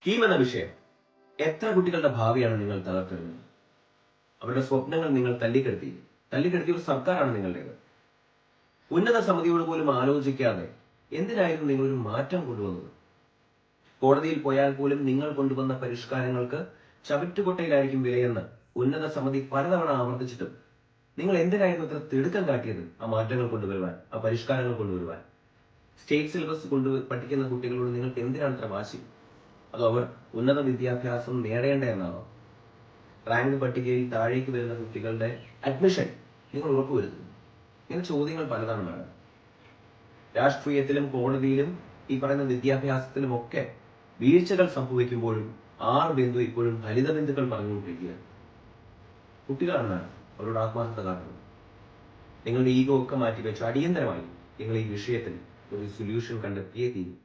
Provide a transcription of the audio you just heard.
Team എന്ന വിഷയം എത്ര കുട്ടികളുടെ ഭാവിയാണ് നിങ്ങൾ തകർക്കുന്നത്? അവരുടെ സ്വപ്നങ്ങൾ നിങ്ങൾ തല്ലിക്കെടുത്തിയ ഒരു സർക്കാരാണ് നിങ്ങളുടേത്. ഉന്നത സമിതിയോട് പോലും ആലോചിക്കാതെ എന്തിനായിരുന്നു നിങ്ങൾ ഒരു മാറ്റം കൊണ്ടുവന്നത്? കോടതിയിൽ പോയാൽ പോലും നിങ്ങൾ കൊണ്ടുവന്ന പരിഷ്കാരങ്ങൾക്ക് ചവറ്റുകൊട്ടയിലായിരിക്കും വിലയെന്ന് ഉന്നത സമിതി പലതവണ ആവർത്തിച്ചിട്ടും നിങ്ങൾ എന്തിനായിരുന്നു ഇത്ര തിടുക്കം കാട്ടിയത് ആ മാറ്റങ്ങൾ കൊണ്ടുവരുവാൻ, ആ പരിഷ്കാരങ്ങൾ കൊണ്ടുവരുവാൻ? സ്റ്റേറ്റ് സിലബസ് പഠിക്കുന്ന കുട്ടികളോട് നിങ്ങൾക്ക് എന്തിനാണ് ഇത്ര വാശി? അതോ അവർ ഉന്നത വിദ്യാഭ്യാസം നേടേണ്ട എന്നാണോ? റാങ്ക് പട്ടികയിൽ താഴേക്ക് വരുന്ന കുട്ടികളുടെ അഡ്മിഷൻ നിങ്ങൾ ഉറപ്പുവരുത്തുന്നു. ഇങ്ങനെ ചോദ്യങ്ങൾ പലതാണ് മാഡം. രാഷ്ട്രീയത്തിലും കോടതിയിലും ഈ പറയുന്ന വിദ്യാഭ്യാസത്തിലും ഒക്കെ വീഴ്ചകൾ സംഭവിക്കുമ്പോഴും ബിന്ദു ഇപ്പോഴും ഹരിത ബിന്ദുക്കൾ പറഞ്ഞുകൊണ്ടിരിക്കുകയാണ്. കുട്ടികളാണ് മാഡം അവരോട് ആത്മാർത്ഥത കാട്ടുന്നത്. നിങ്ങളുടെ ഈഗോ ഒക്കെ മാറ്റിവെച്ചു അടിയന്തരമായി നിങ്ങൾ ഈ വിഷയത്തിൽ ഒരു സൊല്യൂഷൻ കണ്ടെത്തിയേ തീരും.